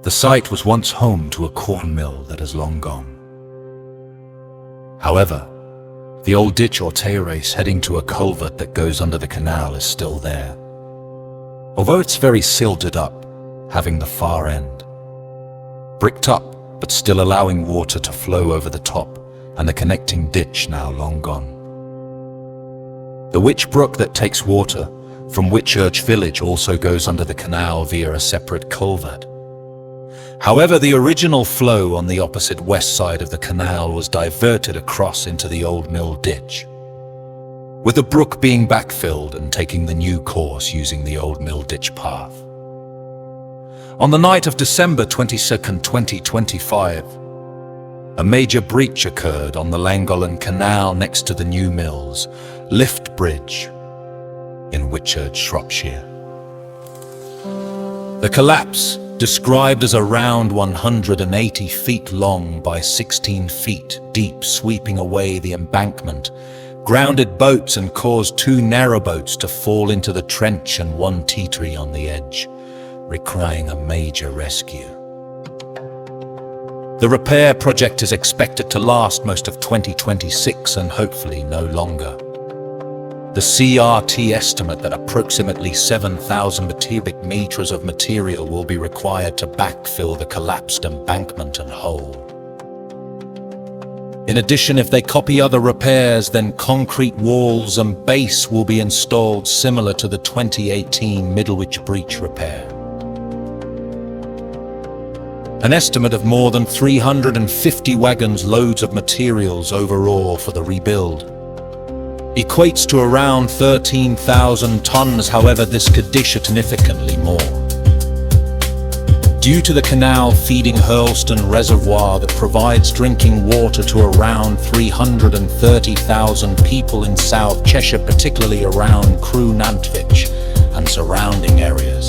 The site was once home to a corn mill that has long gone. However, the old ditch or terrace heading to a culvert that goes under the canal is still there. Although it's very silted up, having the far end bricked up, but still allowing water to flow over the top, and the connecting ditch now long gone. The Witch Brook that takes water from Whitchurch village also goes under the canal via a separate culvert. However, the original flow on the opposite west side of the canal was diverted across into the old mill ditch, with the brook being backfilled and taking the new course using the old mill ditch path. On the night of December 22nd, 2025, a major breach occurred on the Llangollen Canal next to the new mill's lift bridge in Whitchurch, Shropshire. The collapse, described as around 180 feet long by 16 feet deep, sweeping away the embankment, grounded boats and caused 2 narrowboats to fall into the trench and 1 tea tree on the edge, requiring a major rescue. The repair project is expected to last most of 2026 and hopefully no longer. The CRT estimate that approximately 7,000 cubic meters of material will be required to backfill the collapsed embankment and hole. In addition, if they copy other repairs, then concrete walls and base will be installed similar to the 2018 Middlewich Breach repair. An estimate of more than 350 wagons loads of materials overall for the rebuild equates to around 13,000 tons. However, this could differ significantly more, due to the canal feeding Hurlstone Reservoir that provides drinking water to around 330,000 people in South Cheshire, particularly around Crewe, Nantwich and surrounding areas.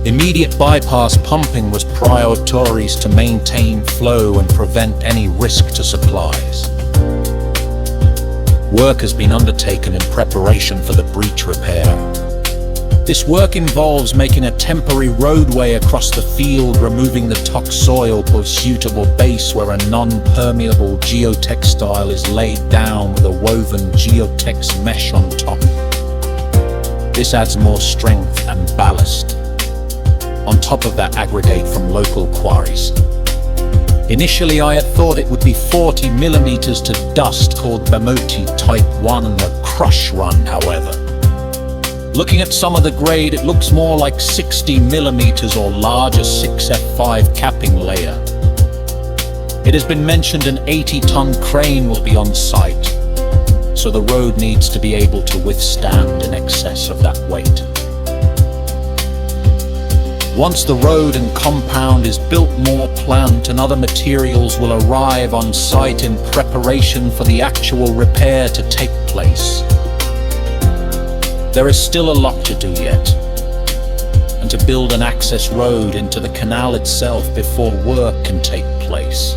Immediate bypass pumping was priorities to maintain flow and prevent any risk to supplies. Work has been undertaken in preparation for the breach repair. This work involves making a temporary roadway across the field, removing the topsoil for a suitable base where a non-permeable geotextile is laid down with a woven geotex mesh on top. This adds more strength and ballast. On top of that, aggregate from local quarries. Initially, I had thought it would be 40 millimeters to dust, called Bamoti Type 1 and a crush run. However, looking at some of the grade, it looks more like 60 millimeters or larger 6F5 capping layer. It has been mentioned an 80-ton crane will be on site, so the road needs to be able to withstand in excess of that weight. Once the road and compound is built, more plant and other materials will arrive on site in preparation for the actual repair to take place. There is still a lot to do yet, and to build an access road into the canal itself before work can take place.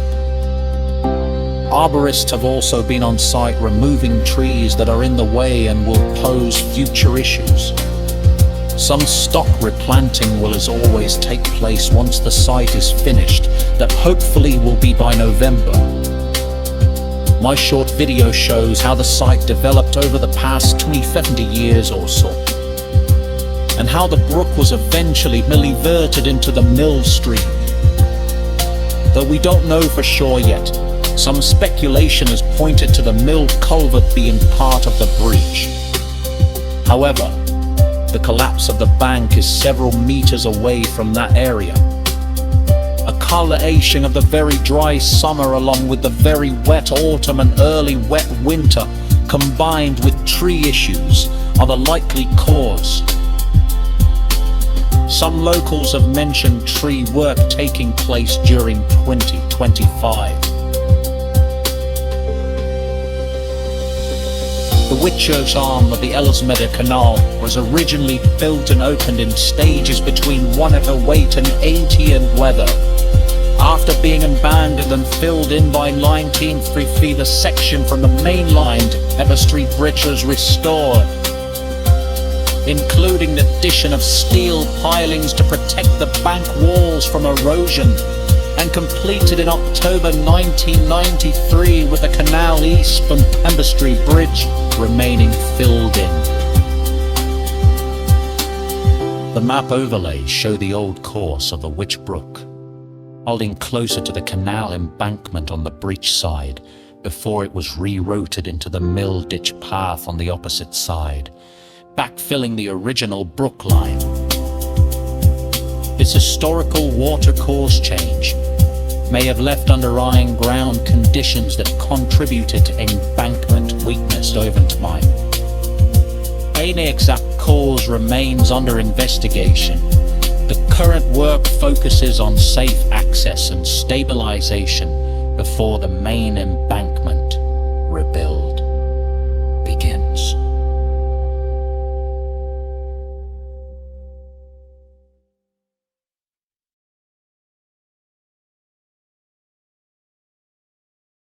Arborists have also been on site removing trees that are in the way and will pose future issues. Some stock replanting will as always take place once the site is finished, that hopefully will be by November. My short video shows how the site developed over the past 70 years or so, and how the brook was eventually diverted into the mill stream. Though we don't know for sure yet, some speculation has pointed to the mill culvert being part of the breach. However, the collapse of the bank is several meters away from that area. A correlation of the very dry summer along with the very wet autumn and early wet winter, combined with tree issues, are the likely cause. Some locals have mentioned tree work taking place during 2025. The Whitchurch arm of the Ellesmere Canal was originally built and opened in stages between 108 and 80 and weather. After being abandoned and filled in by 1933, the section from the main line to Ever Street Bridge was restored. including the addition of steel pilings to protect the bank walls from erosion, and completed in October 1993 with the Canal East and Pembrey Bridge remaining filled in. The map overlays show the old course of the Witch Brook, holding closer to the canal embankment on the breach side before it was rerouted into the mill ditch path on the opposite side, backfilling the original brook line. This historical watercourse change may have left underlying ground conditions that contributed to embankment weakness over time. Any exact cause remains under investigation. The current work focuses on safe access and stabilization before the main embankment